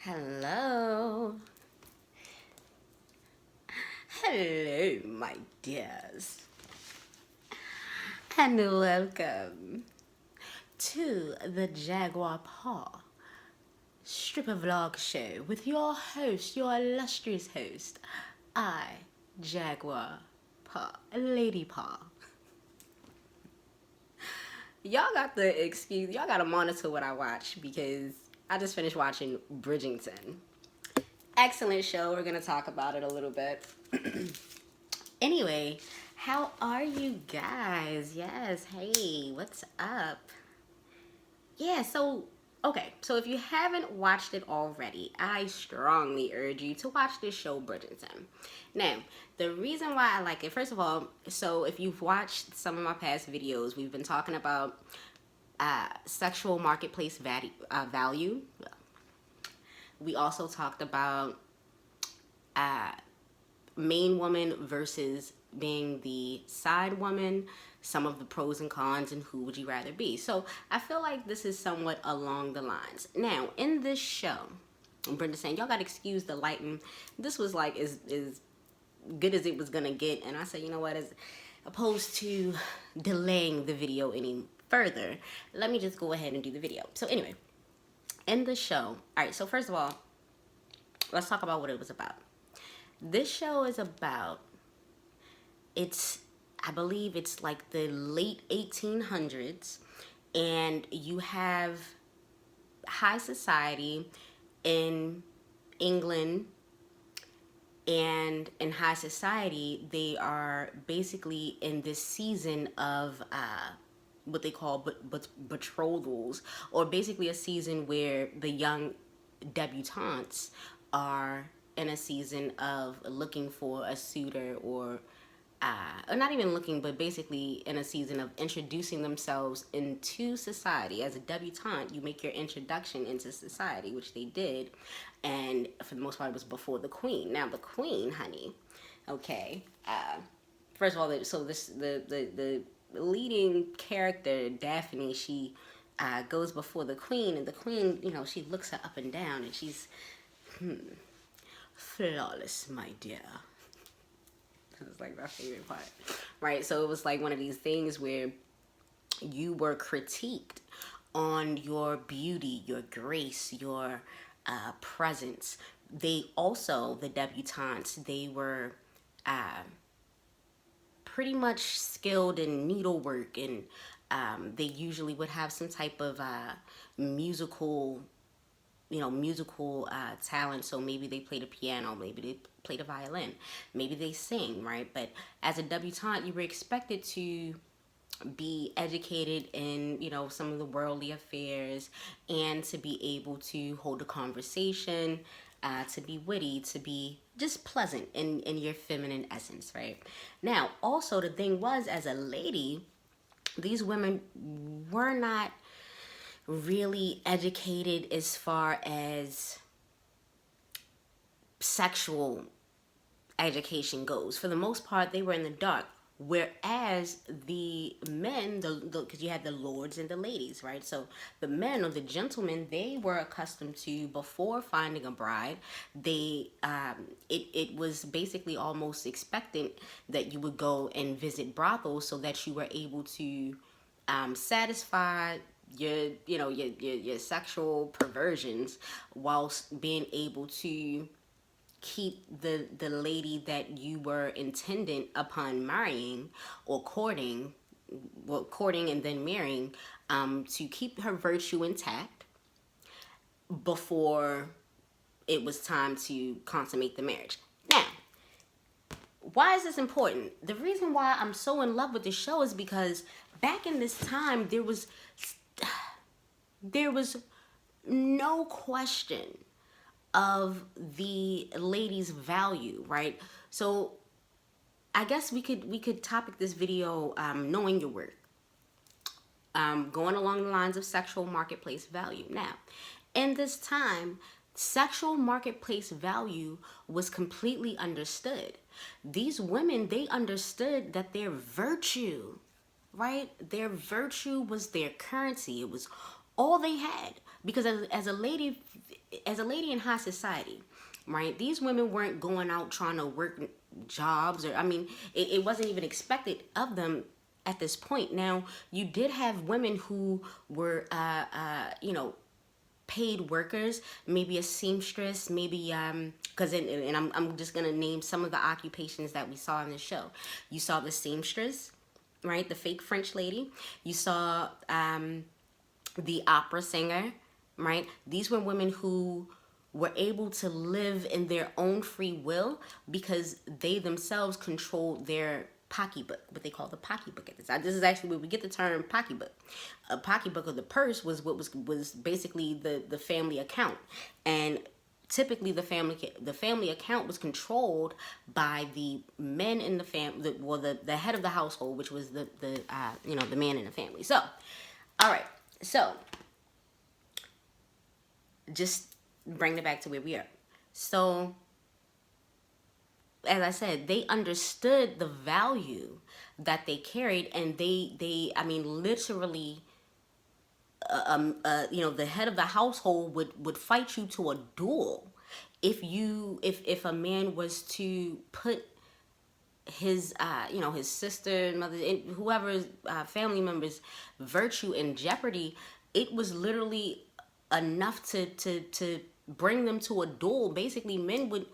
Hello. Hello, my dears. And welcome to the Jaguarpaw stripper vlog show with your host, your illustrious host, I, Jaguar Paw, Lady Paw. Y'all got the excuse, y'all gotta monitor what I watch because I just finished watching Bridgerton. Excellent show. We're gonna talk about it a little bit. Anyway, how are you guys? Yes, hey, what's up? Yeah, so if you haven't watched it already, I strongly urge you to watch this show, Bridgerton. Now, the reason why I like it, first of all, so if you've watched some of my past videos, we've been talking about sexual marketplace value. We also talked about main woman versus being the side woman, some of the pros and cons, and who would you rather be. So I feel like this is somewhat along the lines. Now, in this show, Brenda saying, y'all gotta excuse the lighting. This was like as good as it was gonna get. And I said, you know what, as opposed to delaying the video any further, let me just go ahead and do the video. So anyway, in the show, all right, so first of all, let's talk about what it was about. This show is about, I believe it's like the late 1800s, and you have high society in England, and in high society, they are basically in this season of what they call betrothals, or basically a season where the young debutantes are in a season of looking for a suitor, or not even looking, but basically in a season of introducing themselves into society. As a debutante, you make your introduction into society, which they did, and for the most part, it was before the queen. Now, the queen, honey, okay. First of all, so the leading character, Daphne, she goes before the queen, and the queen, she looks her up and down, and she's flawless, my dear. It's like my favorite part, right? So it was like one of these things where you were critiqued on your beauty, your grace, your presence. They also, the debutantes, they were pretty much skilled in needlework, and they usually would have some type of musical talent. So maybe they played a piano, maybe they played a violin, maybe they sing, right? But as a debutante, you were expected to be educated in, some of the worldly affairs, and to be able to hold a conversation, to be witty, to be just pleasant in your feminine essence, right? Now, also the thing was, as a lady, these women were not really educated as far as sexual education goes. For the most part, they were in the dark. Whereas the men, because you had the lords and the ladies, right? So the men, or the gentlemen, they were accustomed to, before finding a bride, it was basically almost expectant that you would go and visit brothels so that you were able to satisfy your sexual perversions, whilst being able to keep the lady that you were intended upon marrying, or courting and then marrying, to keep her virtue intact before it was time to consummate the marriage. Now, why is this important? The reason why I'm so in love with this show is because back in this time, there was no question of the lady's value, right? So I guess we could topic this video, knowing your worth, going along the lines of sexual marketplace value. Now, in this time, sexual marketplace value was completely understood. These women, they understood that their virtue, right? Their virtue was their currency. It was all they had. Because as a lady, as a lady in high society, right? These women weren't going out trying to work jobs, or I mean, it wasn't even expected of them at this point. Now, you did have women who were, paid workers, maybe a seamstress, maybe because and I'm just gonna name some of the occupations that we saw in the show. You saw the seamstress, right? The fake French lady. You saw the opera singer, right? These were women who were able to live in their own free will because they themselves controlled their pocketbook, what they call the pocketbook at this time. This is actually where we get the term pocketbook. A pocketbook, or the purse, was what was basically the family account, and typically the family account was controlled by the men in the family, the head of the household, which was the man in the family. So, all right, so just bring it back to where we are. So, as I said, they understood the value that they carried, and they I mean, literally, the head of the household would fight you to a duel if a man was to put his his sister, mother, and whoever's family members' virtue in jeopardy. It was literally enough to bring them to a duel. Basically, men would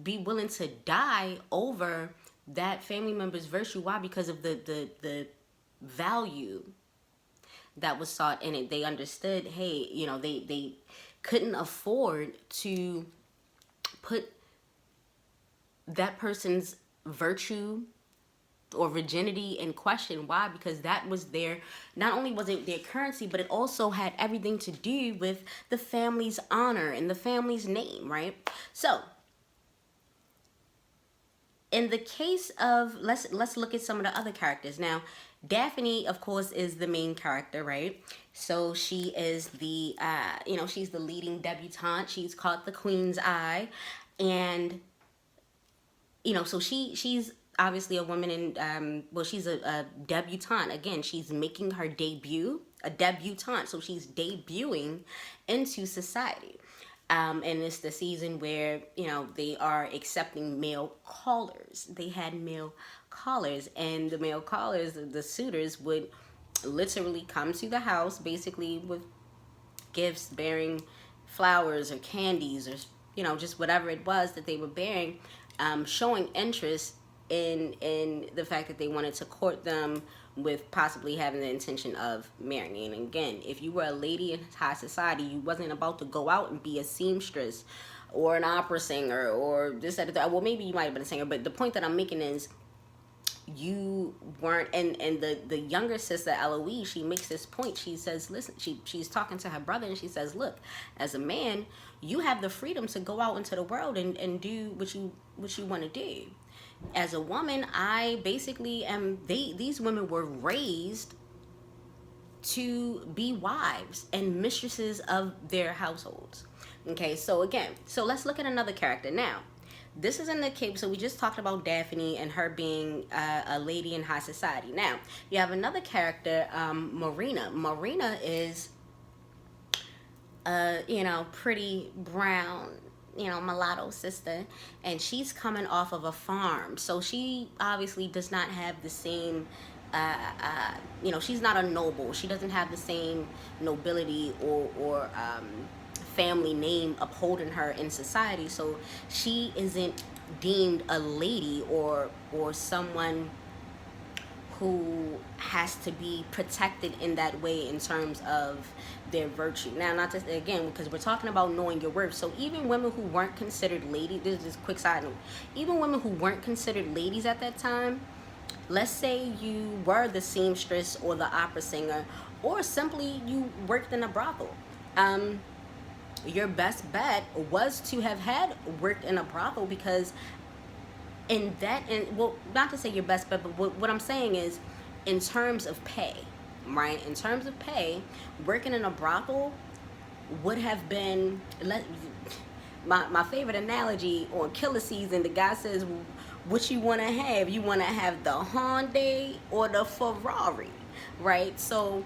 be willing to die over that family member's virtue. Why? Because of the value that was sought in it. They understood, hey, they couldn't afford to put that person's virtue or virginity in question. Why? Because that was not only was it their currency, but it also had everything to do with the family's honor and the family's name, right? So, in the case of, let's look at some of the other characters. Now, Daphne, of course, is the main character, right? So she is the, she's the leading debutante. She's called the Queen's Eye. And, so she's obviously a woman in, she's a debutante. Again, she's making her debut, a debutante. So she's debuting into society. And it's the season where, they are accepting male callers. They had male callers, and the male callers, the suitors, would literally come to the house, basically with gifts, bearing flowers or candies or, just whatever it was that they were bearing, showing interest in the fact that they wanted to court them, with possibly having the intention of marrying. And again, if you were a lady in high society, you wasn't about to go out and be a seamstress or an opera singer or this, that, that. Well, maybe you might have been a singer, but the point that I'm making is you weren't. And the younger sister, Eloise, she makes this point. She says, listen, she's talking to her brother, and she says, look, as a man, you have the freedom to go out into the world and do what you want to do. As a woman, I basically am. These women were raised to be wives and mistresses of their households. Okay, so let's look at another character now. This is in the Cape. So we just talked about Daphne and her being a lady in high society. Now you have another character, Marina. Marina is, pretty brown, mulatto sister, and she's coming off of a farm, so she obviously does not have the same she's not a noble. She doesn't have the same nobility or family name upholding her in society, so she isn't deemed a lady or someone who has to be protected in that way in terms of their virtue. Now, not just, again, because we're talking about knowing your worth. So even women who weren't considered ladies, this is just a quick side note, even women who weren't considered ladies at that time, let's say you were the seamstress or the opera singer, or simply you worked in a brothel. Your best bet was to have had worked in a brothel, because not to say your best bet, but what I'm saying is, in terms of pay, right? In terms of pay, working in a brothel would have been, my favorite analogy on Killer Season, the guy says, what you want to have? You want to have the Hyundai or the Ferrari, right? So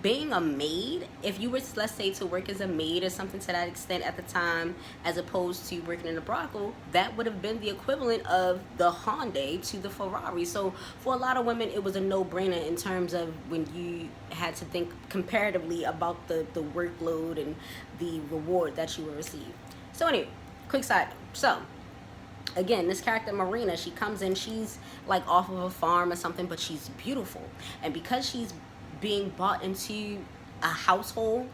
being a maid, if you were, let's say, to work as a maid or something to that extent at the time, as opposed to working in a brothel, that would have been the equivalent of the Hyundai to the Ferrari. So for a lot of women, it was a no-brainer in terms of when you had to think comparatively about the workload and the reward that you would receive. So anyway, quick side note. So again, this character Marina, she comes in, she's like off of a farm or something, but she's beautiful. And because she's being brought into a household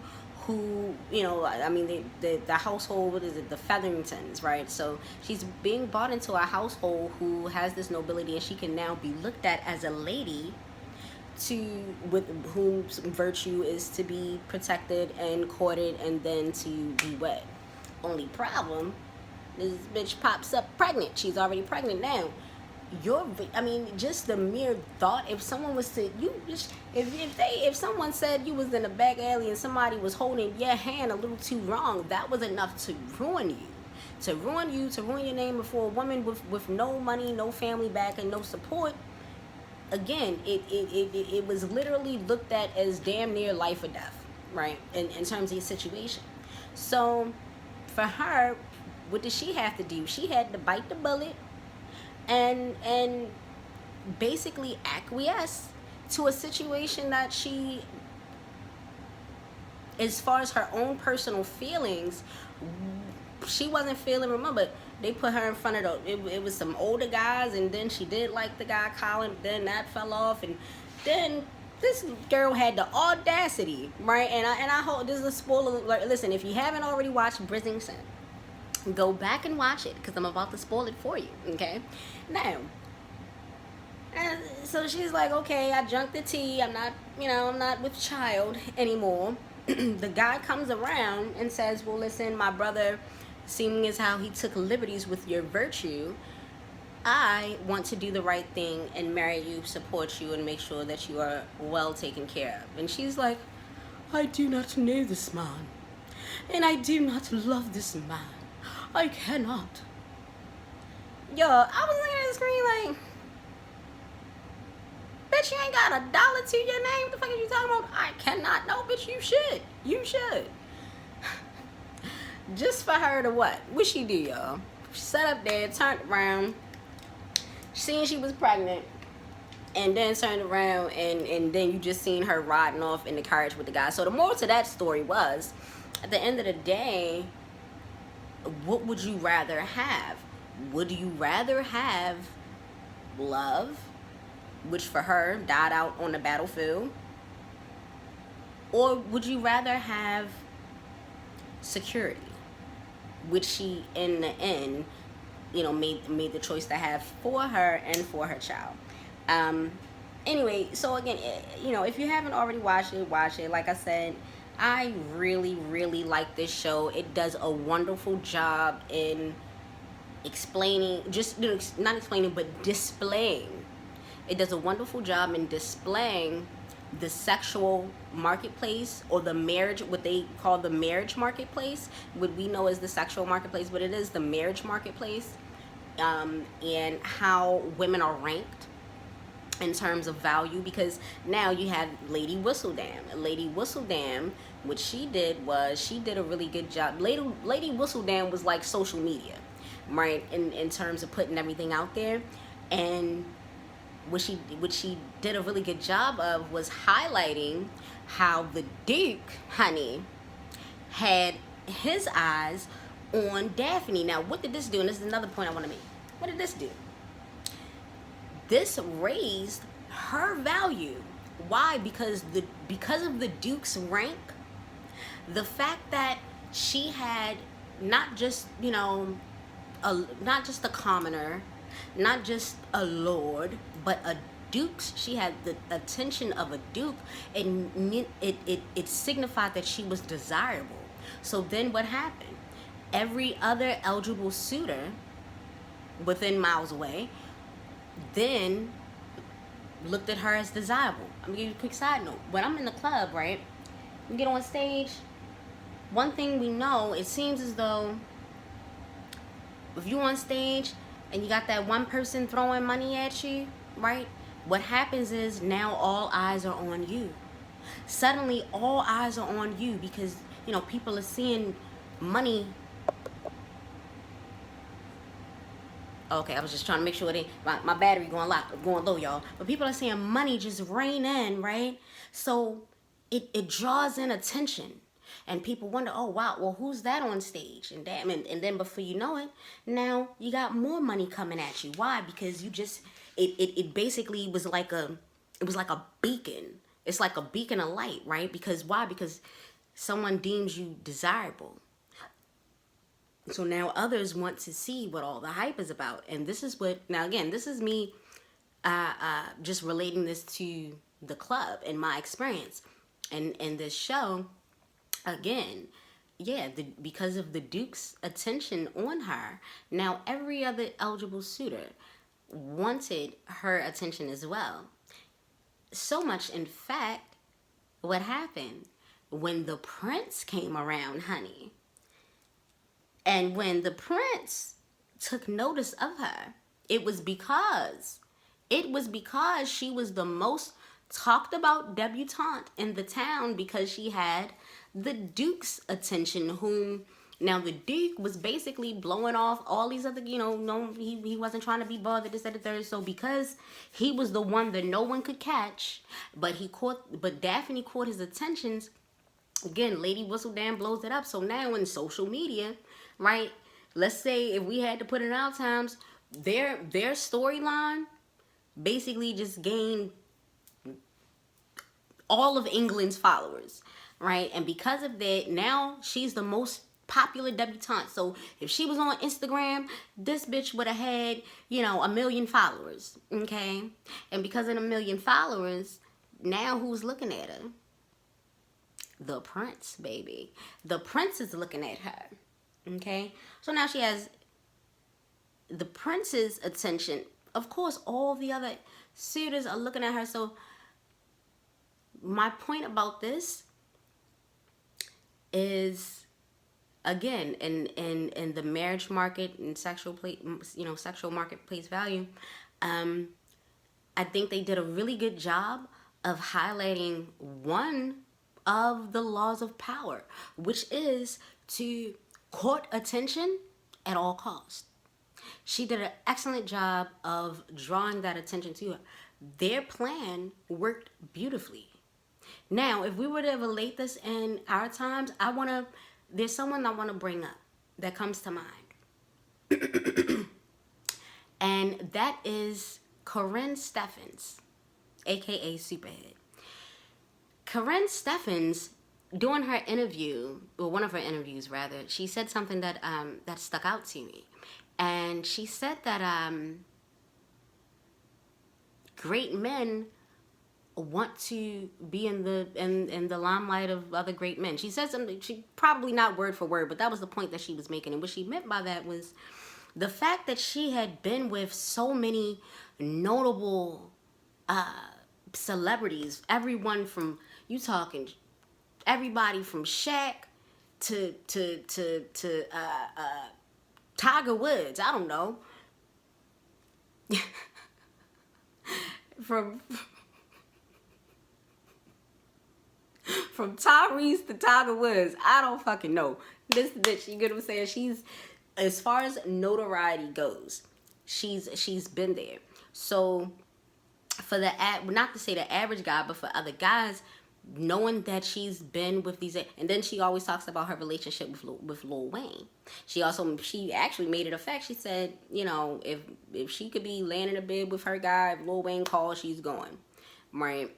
who, you know, I mean, the household, what is it, the Featheringtons, right? So she's being brought into a household who has this nobility, and she can now be looked at as a lady to with whose virtue is to be protected and courted and then to be wed. Only problem, this bitch pops up pregnant. She's already pregnant now. I mean, just the mere thought, if someone was to, if someone said you was in a back alley and somebody was holding your hand a little too wrong, that was enough to ruin you. To ruin your name before a woman with no money, no family back, and no support. Again, it was literally looked at as damn near life or death, right? In terms of your situation. So for her, what did she have to do? She had to bite the bullet and basically acquiesce to a situation that she, as far as her own personal feelings, she wasn't feeling. Remember, they put her in front of it was some older guys, and then she did like the guy Colin, then that fell off, and then this girl had the audacity, right? And I hope this is a spoiler alert. Listen, if you haven't already watched Bridgerton, go back and watch it, because I'm about to spoil it for you, okay? Now, and so she's like, okay, I drunk the tea. I'm not with child anymore. The guy comes around and says, well, listen, my brother, seeing as how he took liberties with your virtue, I want to do the right thing and marry you, support you, and make sure that you are well taken care of. And she's like, I do not know this man, and I do not love this man. I cannot. Yo, I was looking at the screen like, bitch, you ain't got $1 to your name. What the fuck are you talking about? I cannot. No, bitch, you should. You should. Just for her to what? What she do, y'all? She sat up there, turned around, seen she was pregnant, and then turned around, and then you just seen her riding off in the carriage with the guy. So the moral to that story was, at the end of the day, what would you rather have? Would you rather have love, which for her died out on the battlefield, or would you rather have security, which she in the end, you know, made the choice to have for her and for her child. Anyway, so again, you know, if you haven't already watched it, watch it. Like I said, I really, really like this show. It does a wonderful job in explaining, just, you know, not explaining, but displaying. It does a wonderful job in displaying the sexual marketplace, or the marriage, what they call the marriage marketplace, what we know as the sexual marketplace, but it is the marriage marketplace, and how women are ranked in terms of value. Because now you have Lady Whistledam. Lady Whistledam, what she did was, she did a really good job. Lady Whistledam was like social media, right, in terms of putting everything out there. And what she did a really good job of was highlighting how the Duke, honey, had his eyes on Daphne. Now, what did this do? And this is another point I want to make. What did this do? This raised her value. Why? Because of the Duke's rank, the fact that she had not just, you know, not just a commoner, not just a lord, but a duke's. She had the attention of a duke, and it signified that she was desirable. So then what happened? Every other eligible suitor within miles away then looked at her as desirable. I'm gonna give you a quick side note. When I'm in the club, right, we get on stage, one thing we know, it seems as though if you on stage and you got that one person throwing money at you, right, what happens is now all eyes are on you. Suddenly all eyes are on you because, people are seeing money. Okay, I was just trying to make sure that my battery going low, y'all. But people are saying money just rain in, right? So it draws in attention. And people wonder, oh wow, well who's that on stage? And damn, and then before you know it, now you got more money coming at you. Why? Because you just it basically was like a beacon. It's like a beacon of light, right? Because why? Because someone deems you desirable. So now others want to see what all the hype is about. And this is what, now again, this is me just relating this to the club and my experience. And this show, again, yeah, because of the Duke's attention on her, now every other eligible suitor wanted her attention as well. So much, in fact, what happened when the prince came around, honey, and when the prince took notice of her, it was because she was the most talked about debutante in the town because she had the Duke's attention, whom now the Duke was basically blowing off all these other, no, he wasn't trying to be bothered, this, that, the third. So because he was the one that no one could catch, but Daphne caught his attentions. Again, Lady Whistledown blows it up. So now in social media, right? Let's say if we had to put it in our times, their storyline basically just gained all of England's followers, right? And because of that, now she's the most popular debutante. So if she was on Instagram, this bitch would have had, 1 million followers, okay? And because of the 1 million followers, now who's looking at her? The prince, baby. The prince is looking at her, okay? So now she has the prince's attention. Of course, all the other suitors are looking at her. So my point about this is, again, in the marriage market and sexual marketplace value, I think they did a really good job of highlighting one of the laws of power, which is to court attention at all costs. She did an excellent job of drawing that attention to her. Their plan worked beautifully. Now, if we were to relate this in our times, there's someone I want to bring up that comes to mind. And that is Corinne Steffens, aka Superhead. Corinne Steffens, during her interview, or one of her interviews rather, she said something that stuck out to me. And she said that great men want to be in the limelight of other great men. She said something, she probably not word for word, but that was the point that she was making. And what she meant by that was the fact that she had been with so many notable celebrities, everyone from, you talking, everybody from Shaq to Tiger Woods, I don't know. From Tyrese to Tiger Woods, I don't fucking know. This bitch, you get what I'm saying? She's, as far as notoriety goes, she's been there. So for not to say the average guy, but for other guys, knowing that she's been with these, and then she always talks about her relationship with Lil Wayne. She actually made it a fact. She said, if she could be laying in a bed with her guy, if Lil Wayne calls, she's going, right?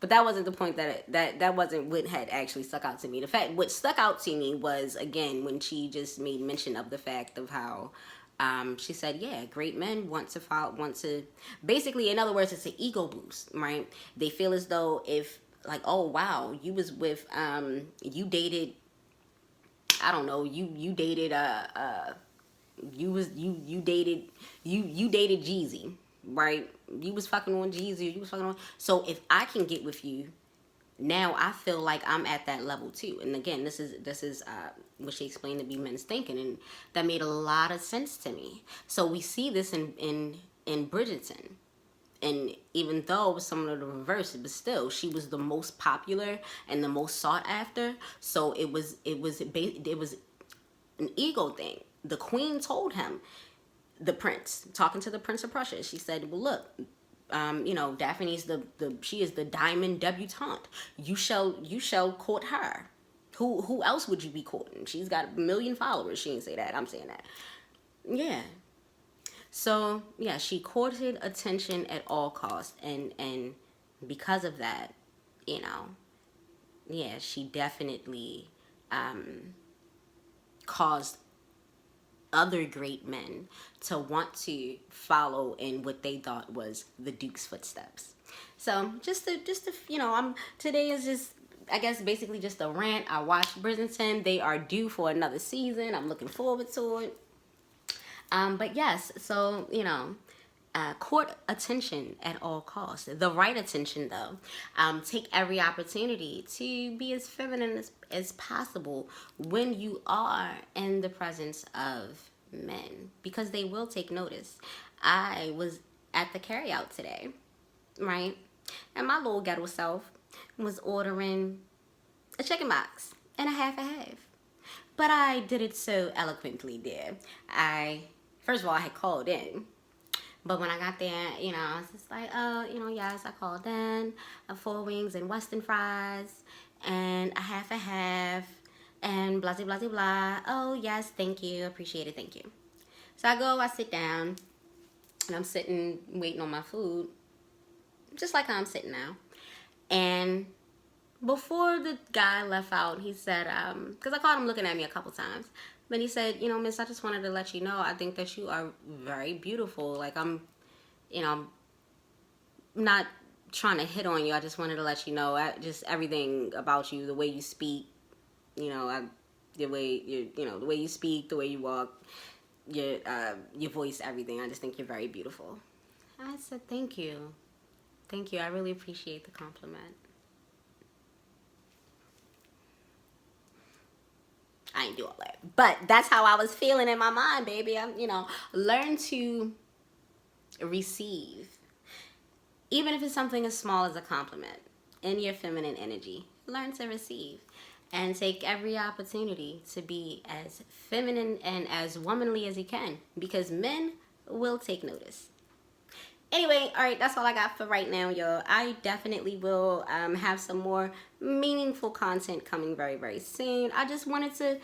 But that wasn't the point. That wasn't what had actually stuck out to me. What stuck out to me was, again, when she just made mention of the fact of how she said, yeah, great men want to basically, in other words, it's an ego boost, right? They feel as though if, like, oh wow, you was with you dated, I don't know, you dated you dated Jeezy, right? You was fucking on Jeezy, you was fucking on. So if I can get with you, now I feel like I'm at that level too. And again, this is what she explained to be men's thinking, and that made a lot of sense to me. So we see this in Bridgerton. And even though it was somewhat of the reverse, but still, she was the most popular and the most sought after. So it was an ego thing. The queen told him, the prince, talking to the Prince of Prussia, she said, well, look, Daphne's she is the diamond debutante. You shall court her. Who else would you be courting? She's got 1 million followers. She didn't say that. I'm saying that. Yeah. So yeah, she courted attention at all costs, and because of that, you know, yeah, she definitely caused other great men to want to follow in what they thought was the Duke's footsteps. So just to I'm today is just, I guess, basically just a rant. I watched Bridgerton. They are due for another season. I'm looking forward to it. But yes, so court attention at all costs. The right attention, though. Take every opportunity to be as feminine as possible when you are in the presence of men, because they will take notice. I was at the carryout today, right? And my little ghetto self was ordering a chicken box and a half. But I did it so eloquently, dear. First of all, I had called in. But when I got there, I was just like, oh, yes, I called in 4 wings and Western fries and a half and blah, blah, blah, blah, blah. Oh, yes, thank you. Appreciate it. Thank you. So I sit down, and I'm sitting waiting on my food, just like how I'm sitting now. And before the guy left out, he said, because I caught him looking at me a couple times, but he said, miss, I just wanted to let you know, I think that you are very beautiful. Like, I'm not trying to hit on you. I just wanted to let you know, just everything about you, the way you speak, the way the way you speak, the way you walk, your voice, everything. I just think you're very beautiful. I said, thank you. Thank you. I really appreciate the compliment. I ain't do all that. But that's how I was feeling in my mind, baby. Learn to receive. Even if it's something as small as a compliment in your feminine energy, learn to receive. And take every opportunity to be as feminine and as womanly as you can, because men will take notice. Anyway, all right, that's all I got for right now, y'all. I definitely will have some more meaningful content coming very, very soon. I just wanted to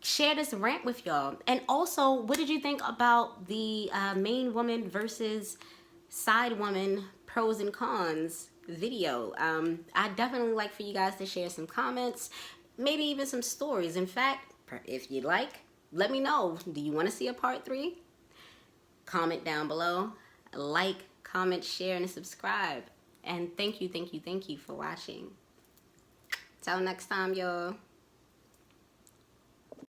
share this rant with y'all. And also, what did you think about the main woman versus side woman pros and cons video? I'd definitely like for you guys to share some comments, maybe even some stories. In fact, if you'd like, let me know. Do you want to see a part 3? Comment down below. Like, comment, share, and subscribe. And thank you for watching. Till next time, y'all.